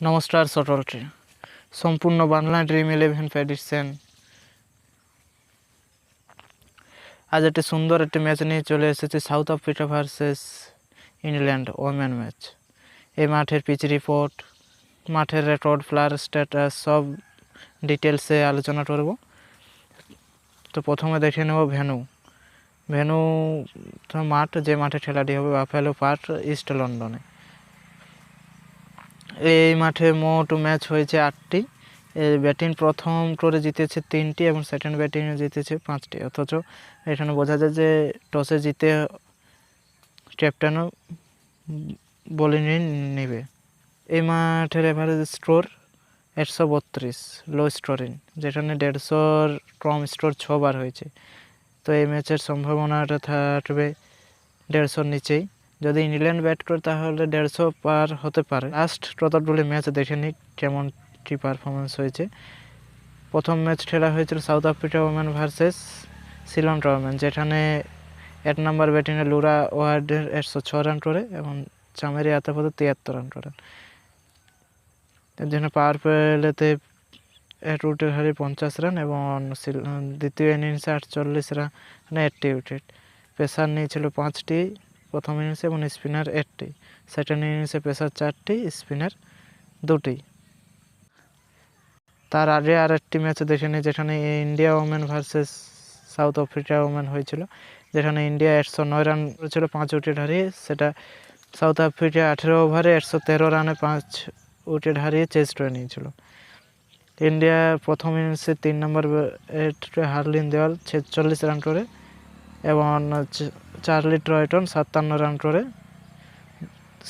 নমস্কার সকলকে। সম্পূর্ণ বাংলা ড্রিম 11 প্রেডিকশন। আজ একটি সুন্দর একটি ম্যাচ নিয়ে চলে এসেছে, south Africa versus England women match. এই মাঠের পিচ রিপোর্ট, মাঠের রেকর্ড, প্লেয়ার স্ট্যাটাস সব ডিটেলসে আলোচনা করব। তো প্রথমে দেখে নেব ভেন্যু মাঠ, যে মাঠে খেলাটি হবে বাফেলো পার্ক, ইস্ট লন্ডনে। এই মাঠে মোট ম্যাচ হয়েছে 8টি। ব্যাটিং প্রথম করে জিতেছে 3টি এবং সেকেন্ড ব্যাটিংয়ে জিতেছে 5টি। অথচ এখানে বোঝা যায় যে টসে জিতে ক্যাপ্টেনও বোলিংই নেবে। এই মাঠের এভারেজ স্কোর 132, লো স্কোরিং, যেখানে 150-র কম স্কোর 6 বার হয়েছে। তো এই ম্যাচের সম্ভাবনাটা থাকবে 150-র নিচেই। যদি ইংল্যান্ড ব্যাট করে তাহলে 150 পার হতে পারে। লাস্ট কতগুলি ম্যাচ দেখে নিই কেমন কী পারফরমেন্স হয়েছে। প্রথম ম্যাচ খেলা হয়েছিল south Africa women versus Sri Lanka women, যেখানে 1 নম্বর ব্যাটিংয়ে লুরা ওয়ার্ডের 106 রান করে এবং চামেরি আতাপত 73 রান করেন। এর জন্য পাওয়ার প্লেতে উইকেটের হারে 50 রান এবং দ্বিতীয় ইনিংসে 48 রানে 80 উইকেট। পেসার নিয়েছিল 5টি প্রথম ইনিংসে এবং স্পিনার 8টি। সেকেন্ড ইনিংসে পেসার 4টি, স্পিনার 2টি। তার আগে আর একটি ম্যাচ দেখে নিই, যেখানে India women versus south Africa women হয়েছিল, যেখানে ইন্ডিয়া 109 রান করেছিল 5 উইকেট হারিয়ে। সেটা সাউথ আফ্রিকা 18 ওভারে 113 রানে 5 উইকেট হারিয়ে চেস করে নিয়েছিল। ইন্ডিয়া প্রথম ইনিংসে 3 নম্বর হার্লিন দেওয়াল 46 রান করে এবং চার্লি ট্রয়টন 57 রান করে।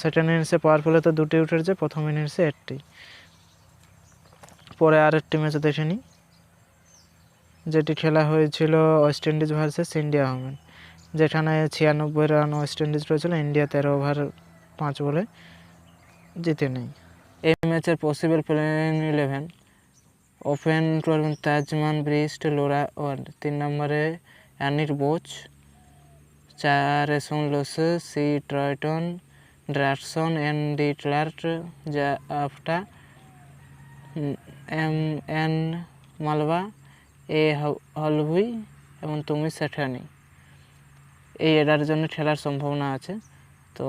সেকেন্ড ইনিংসে পাওয়ার প্লেতে 2টি উইকেট যায়, প্রথম ইনিংসে 1টি। পরে আরেকটি ম্যাচ দেখে নিই, যেটি খেলা হয়েছিল West Indies versus India women, যেখানে 96 রান ওয়েস্ট ইন্ডিজ রয়েছিল। ইন্ডিয়া 13 ওভার 5 বলে জিতে নেই। এই ম্যাচের পসিবল প্লেইং 11: ওপেন করবেন তাজমান ব্রিস্ট, লোরা ওয়ার্ড। 3 নম্বরে Anneke Bosch, 4 Luus, C Tryon, Dercksen, ND. Klerk, Jafta, MN. Mlaba, এ হলভুই এবং তুমি সেঠানি। এই এডার জন্য খেলার সম্ভাবনা আছে। তো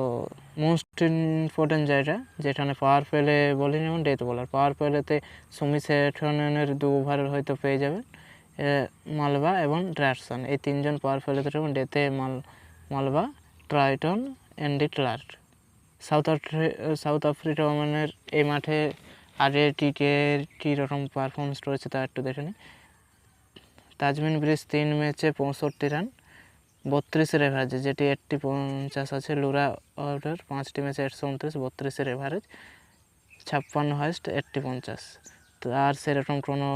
মোস্ট ইম্পর্টেন্ট জায়গা, যেখানে পাওয়ার প্লে বোলিং এবং ডেথ বোলার। পাওয়ার প্লেতে সুমি সেঠানের 2 ওভারের হয়তো পেয়ে যাবেন মালবা এবং ড্রাটসন। এই 3জন পাওয়ার প্লেতে এবং ডেথে Mlaba, Tryon, ND. Klerk. South Africa ওমেনের এই মাঠে আগে কী রকম পারফরমেন্স রয়েছে তা একটু দেখে নিই। তাজমিন ব্রিজ 3 ম্যাচে 65 রান, 32-এর এভারেজে, যেটি 80-50 আছে। লুরা অর্ডার 5টি ম্যাচে 129, 32-এর এভারেজ, 56 হাইস্ট, 80-50। তো আর সেরকম কোনো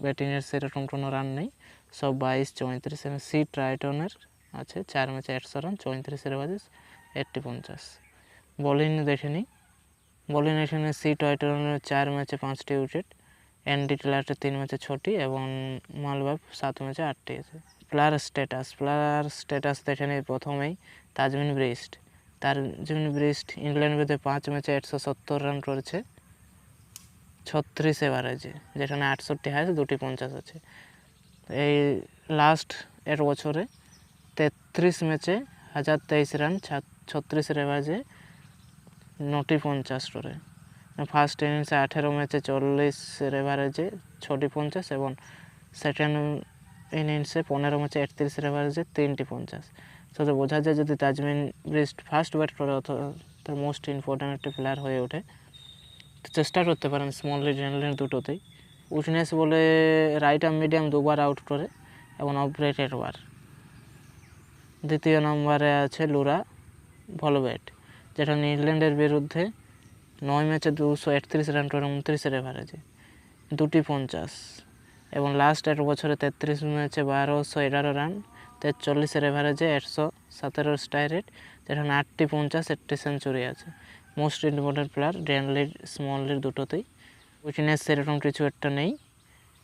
ব্যাটিংয়ের সেরকম কোনো রান নেই, সব 22-34। এবং সি ট্রাইটনের আছে 4 ম্যাচে 100 রান, 34-এর এভারেজ, 80-50। বোলিং দেখে নিই। বোলিং এখানে সি ট্রাইটনের 4 ম্যাচে 5টি উইকেট, এন.ডি. ক্লার্কের 3 ম্যাচে 6টি এবং মালবা 7 ম্যাচে 8টি আছে। প্লেয়ার স্ট্যাটাস দেখে নিই প্রথমেই। তাজমিন ব্রিস্ট ইংল্যান্ড বিরুদ্ধে 5 ম্যাচে 170 রান করেছে, 36 এভারেজে, যেখানে 68 হাইস্ট, 2টি 50 আছে। এই লাস্ট 1 বছরে 33 ম্যাচে 1023 রান, 36-এর এভারেজে, 9টি 50 করে। ফার্স্ট ইনিংসে 18 ম্যাচে 40-এর এভারেজে, 6টি 50 এবং সেকেন্ড ইনিংসে 15 ম্যাচে 31-এর এভারেজে, 3টি 50। তো বোঝা যায় যদি তাজমিন ব্রিস্ট ফার্স্ট ব্যাট করে অথবা তার মোস্ট ইম্পর্ট্যান্ট একটি প্লেয়ার হয়ে ওঠে, তো চেষ্টা করতে পারেন স্মল লিড, গ্র্যান্ড দুটোতেই। উইকনেস বলে রাইট আর্ম মিডিয়াম 2 বার আউট করে এবং অফ ব্রেক 1 বার। দ্বিতীয় নম্বরে আছে লুরা ভলব্যাট, যেটা ইংল্যান্ডের বিরুদ্ধে 9 ম্যাচে 231 রান করে 29-এর এভারেজে, 2টি 50 এবং লাস্ট 1 বছরে 33 ম্যাচে 1211 রান, 43-এর এভারেজে, 117 স্ট্রাইক রেট, যেখানে 8টি 50, 80 সেঞ্চুরি আছে। Most important player, grand lead, small lead দুটোতেই। উইকনেস সেরকম কিছু একটা নেই।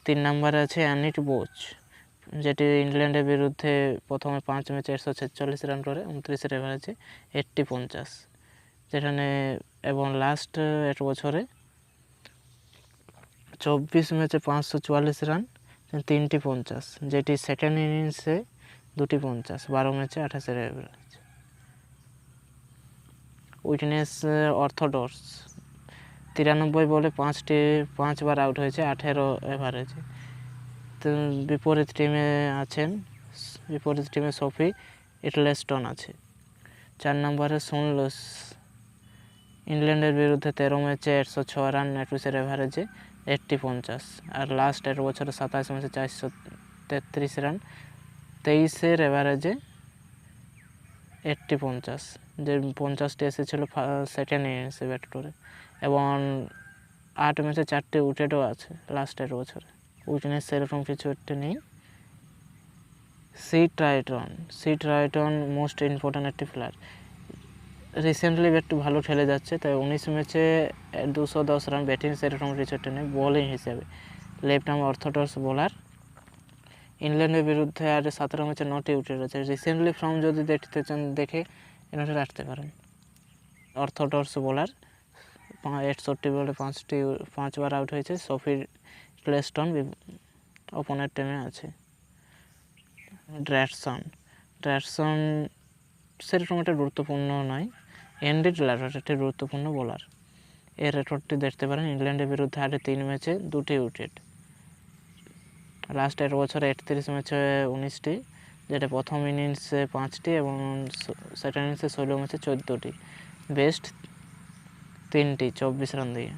3 নম্বরে আছে অ্যানিট বোচ, যেটি ইংল্যান্ডের বিরুদ্ধে প্রথমে 5 ম্যাচে 146 রান করে 29-এর এভারেজে, 80-50, যেখানে এবং লাস্ট 1 বছরে 24 ম্যাচে 544 রান, 3টি 50, যেটি সেকেন্ড ইনিংসে 2টি 50, 12 ম্যাচে 28 এভারেজ। উইকনেস অর্থোডক্স, 93 বলে 5বার আউট হয়েছে, 18 এভারেজে। তো বিপরীত টিমে সফি ইটলেস্টন আছে। 4 নম্বরে সুনলুস, ইংল্যান্ডের বিরুদ্ধে 13 ম্যাচে 106 রান, 21 এভারেজে, 80 50। আর লাস্ট 1 বছরে 27 ম্যাচে 433 রান, 23 এভারেজে, 80 50, যে 50টি এসেছিল সেকেন্ড ইনিংসে ব্যাট করে। এবং 8 ম্যাচে 4টি উইকেটও আছে লাস্ট 1 বছরে। উইকনেস সেরকম কিছু একটা নেই। সি ট্রাইটন মোস্ট ইম্পর্ট্যান্ট একটি প্লেয়ার। রিসেন্টলি একটু ভালো খেলে যাচ্ছে, তাই 19 ম্যাচে 210 রান, ব্যাটিং সেরকম কিছু একটা নেই। বোলিং হিসেবে লেফট আর্ম অর্থোডক্স বোলার। ইংল্যান্ডের বিরুদ্ধে আর 17 ম্যাচে 9টি উইকেট আছে। রিসেন্টলি ফর্ম যদি দেখতে চান দেখে এনাটা রাখতে পারেন। অর্থোডক্স বোলার, 68 বলে 5বার আউট হয়েছে। সফি ইটলেস্টন অপোনেন্ট টিমে আছে। ড্র্যাটসন সেরকম একটা গুরুত্বপূর্ণ নয়। অ্যান্ডি ল্যাডার একটি গুরুত্বপূর্ণ বোলার। এর রেকর্ডটি দেখতে পারেন। ইংল্যান্ডের বিরুদ্ধে 3 ম্যাচে 2টি উইকেট। লাস্ট 1 বছরে 38 ম্যাচে 19টি, যেটা প্রথম ইনিংসে 5টি এবং সেকেন্ড ইনিংসে 16 ম্যাচে 14টি। বেস্ট 3টি 24 রান দিয়ে।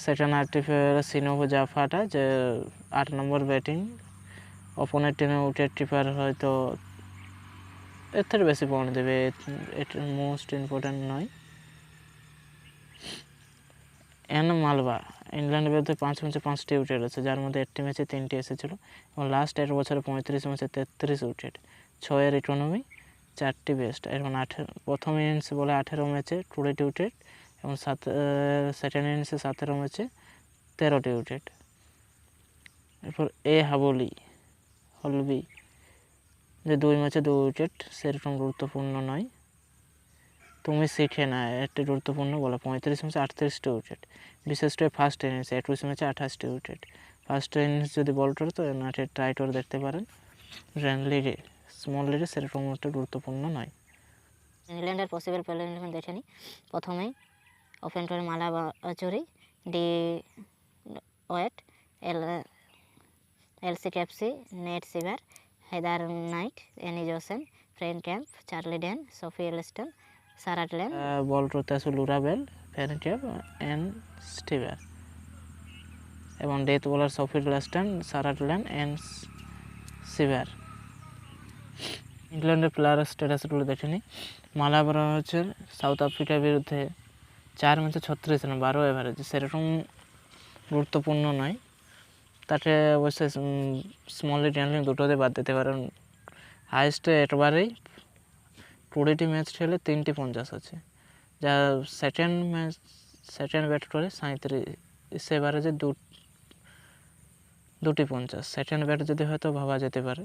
সেকেন্ড আর্টিফিয়ার সিনোভো জাফাটা, যে 8 নম্বর ব্যাটিং। অপোনেন্ট টিমে উইকেট কিপার হয়তো এর থেকে বেশি পয়েন্ট দেবে, এটা মোস্ট ইম্পর্ট্যান্ট নয়। এন মালবা, ইংল্যান্ডের বিরুদ্ধে 5 ম্যাচে 5টি উইকেট আছে, যার মধ্যে 8টি ম্যাচে 3টি এসেছিল। এবং লাস্ট 1 বছরে 35 ম্যাচে 33 উইকেট, 6 ইকোনমি, 4টি বেস্ট। এবং প্রথম ইনিংসে বলে 18 ম্যাচে 20টি উইকেট এবং সেকেন্ড ইনিংসে 17 ম্যাচে 13টি উইকেট। এরপর হলবি, যে 2 ম্যাচে 2 উইকেট, সেরকম গুরুত্বপূর্ণ নয়। তুমি শিখে না, একটি গুরুত্বপূর্ণ বলা, 35 ম্যাচে 38টি উইকেট, বিশেষ করে ফার্স্ট ইনিংসে 21 ম্যাচে 28টি উইকেট। ফার্স্ট ইনিংস যদি বল করে তো এনাকে ট্রাই করে দেখতে পারেন। স্মল লিগে সেরকম একটা গুরুত্বপূর্ণ নয়। ইংল্যান্ডের পসিবল প্লেয়ার দেখে নিই। প্রথমেই ওপেন করে Maia Bouchier, D Wyatt, Alice Capsey, Nat Sciver, Heather Knight, Amy Jones, Freya Kemp, Charlie Dean, Sophie Ecclestone, সারাটল্যান্ড। বল করতে আছে Lauren Bell, Freya Kemp and Sciver. এবং ডেথ বোলার সফি এলস্টন, সারাটল্যান্ড and Sciver. ইংল্যান্ডের player স্ট্যাটাসগুলো দেখে নিই। মালাবারা হচ্ছে south আফ্রিকার বিরুদ্ধে 4 ম্যাচে 36 রান, 12 এভারেজ, সেরকম গুরুত্বপূর্ণ নয়। তাকে অবশ্যই স্মল রিটার্নিং দুটোতে বাদ দিতে পারেন। হাইস্টে একবারেই 20টি ম্যাচ খেলে 3টি 50 আছে, যা সেকেন্ড ব্যাট করে 37 এভারেজে 2টি 50। সেকেন্ড ব্যাট যদি হয়তো ভাবা যেতে পারে।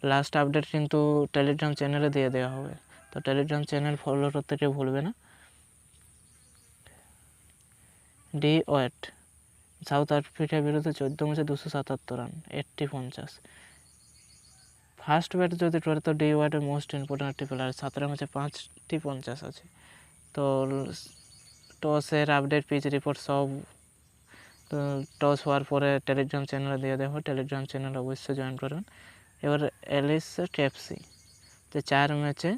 লাস্ট আপডেট কিন্তু টেলিগ্রাম চ্যানেলে দিয়ে দেওয়া হবে, তো টেলিগ্রাম চ্যানেল ফলো করতে কেউ ভুলবে না। ডি ওয়েট, সাউথ আফ্রিকার বিরুদ্ধে 14 ম্যাচে 277 রান, 80 50। ফার্স্ট ব্যাট যদি করে তো ডি ওয়েটের মোস্ট ইম্পর্ট্যান্ট একটি প্লেয়ার, 17 ম্যাচে 5টি 50 আছে। তো টসের আপডেট, পিচ রিপোর্ট সব টস হওয়ার পরে টেলিগ্রাম চ্যানেলে দিয়ে দেওয়া হয়, টেলিগ্রাম চ্যানেল অবশ্যই জয়েন করবেন। এবার এলিস ক্যাপসি, যে 4 ম্যাচে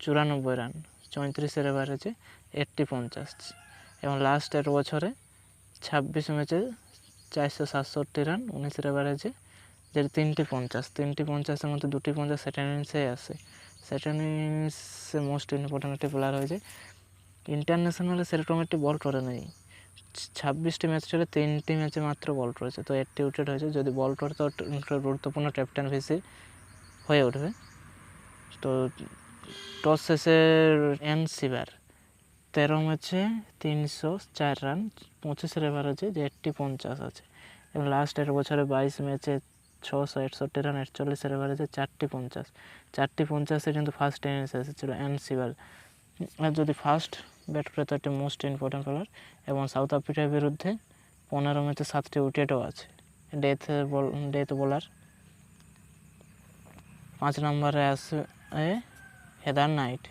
94 রান, 34 এভারেজে, 80 50। এবং লাস্ট 1 বছরে 26 ম্যাচে 467 রান, 19 এভারেজে, যেটা 3টি 50। মধ্যে 2টি 50 সেকেন্ড ইনিংসে আছে। সেকেন্ড ইনিংসে মোস্ট ইম্পর্ট্যান্ট একটি প্লেয়ার হয়েছে। ইন্টারন্যাশনালে সেরকম একটি বল করে নেই। 26টি ম্যাচ খেলে 3টি ম্যাচে মাত্র বল করেছে, তো 8টি উইকেট হয়েছে। যদি বল করে তো গুরুত্বপূর্ণ ক্যাপ্টেন ভিসি হয়ে উঠবে। তো টস শেষে এন সিভার, 13 ম্যাচে 304 রান, 25 এভারেজে, যে 80 50 আছে। এবং লাস্ট 1 বছরে 22 ম্যাচে 661 রান, 48 এভারেজে, 4টি 50। 4টি 50-এ কিন্তু ফার্স্ট ইনিংসে এসেছিল এন সিভার, আর যদি ফার্স্ট ব্যাট করে তো একটা মোস্ট ইম্পর্টেন্ট প্লেয়ার। এবং সাউথ আফ্রিকার বিরুদ্ধে 15 ম্যাচে 7টি উইকেটও আছে, ডেথ বোলার। 5 নম্বরে আছে হেদার নাইট।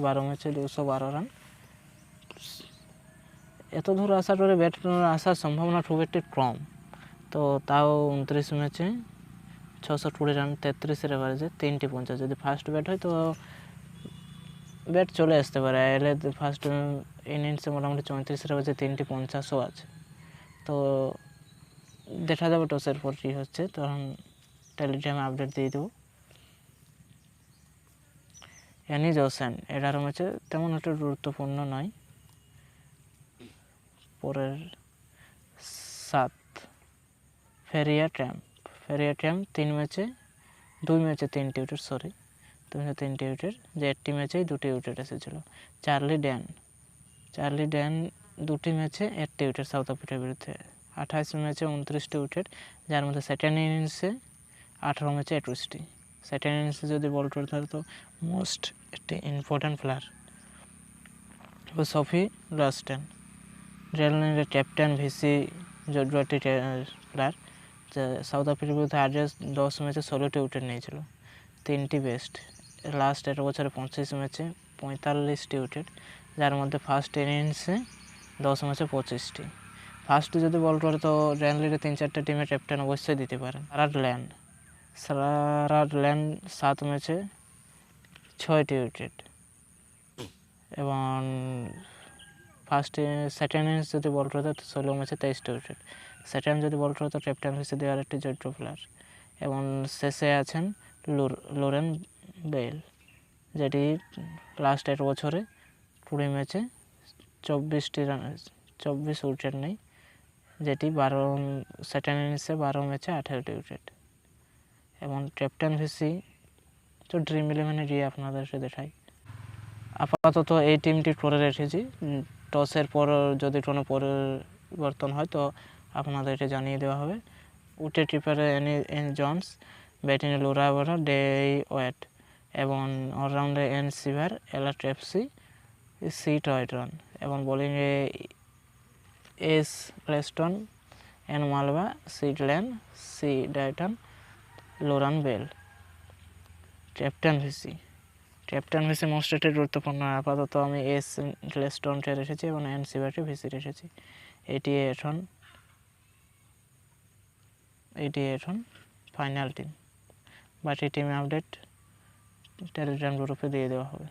12 ম্যাচে 212 রান। এত দূর আসার পরে ব্যাট আসার সম্ভাবনা খুব একটি কম, তো তাও 29 ম্যাচে 620 রান, 33 এভারেজে 3টি 50। যদি ফার্স্ট ব্যাট হয় তো ব্যাট চলে আসতে পারে, এলে ফার্স্ট ইনিংসে মোটামুটি 34 এভারেজে 3টি 50ও আছে। তো দেখা যাবে টসের পর কী হচ্ছে, তখন টেলিগ্রামে আপডেট দিয়ে দেবো। অ্যানি জসেন 11 ম্যাচে তেমন একটা গুরুত্বপূর্ণ নয়। পরের 7 ফেরিয়া ট্যাম্প 2 ম্যাচে 3টি উইকেট, 3টি উইকেট, যে 1টি ম্যাচেই 2টি উইকেট এসেছিল। চার্লি ড্যান 2টি ম্যাচে 1টি উইকেট সাউথ আফ্রিকার বিরুদ্ধে। 28 ম্যাচে 29টি উইকেট, যার মধ্যে সেকেন্ড ইনিংসে 18 ম্যাচে 21টি। সেকেন্ড ইনিংসে যদি বল করতে হয় তো মোস্ট একটি ইম্পর্ট্যান্ট প্লেয়ার। সফি রাস্টেন, রেলনের ক্যাপ্টেন, ভিসি জড্রাটি প্লেয়ার, সাউথ আফ্রিকার বিরুদ্ধে আগে 10 ম্যাচে 16টি উইকেট নিয়েছিল, 3টি বেস্ট। লাস্ট 1 বছরে 25 ম্যাচে 45টি উইকেট, যার মধ্যে ফার্স্ট ইনিংসে 10 ম্যাচে 25টি। ফার্স্টে যদি বল করে তো রেনলিরে 3-4টে টিমের ক্যাপ্টেন অবশ্যই দিতে পারেন। সারার ল্যান্ড 7 ম্যাচে 6টি উইকেট। এবং সেকেন্ড ইনিংস যদি বল করে তো 16 ম্যাচে 23টি উইকেট। সেকেন্ড যদি বল করে তো ক্যাপ্টেন হিসেবে দেওয়ার একটি যোগ্য প্লেয়ার। এবং শেষে আছেন লোরেন বেল, যেটি লাস্ট 1 বছরে 20 ম্যাচে 24 উইকেট নেই, যেটি সেকেন্ড ইনিংসে 12 ম্যাচে 18টি উইকেট। এবং ক্যাপ্টেন ভিসি তো ড্রিম 11-এ গিয়ে আপনাদেরকে দেখাই। আপাতত এই টিমটি করে রেখেছি, টসের পর যদি কোনো পরিবর্তন হয় তো আপনাদেরকে জানিয়ে দেওয়া হবে। উইকেট কিপারে এন জনস, ব্যাটিংয়ে লোরা ওয়ারা, ডে ওয়েট, এবং অলরাউন্ডে এন সিভার, এলা ট্রেপসি, সি টয়টন, এবং বোলিংয়ে এস প্লেস্টন, N Mlaba, C Glenn, C Tryon, Lauren Bell. Captain ভিসি মোস্ট রেটেড গুরুত্বপূর্ণ। আপাতত আমি এস গ্লেস্টনকে রেখেছি এবং এন সিভারকে ভিসি রেখেছি। এটি এখন ফাইনাল টিম। বাকি টিম আপডেট টেলিগ্রাম গ্রুপে দিয়ে দেওয়া হবে।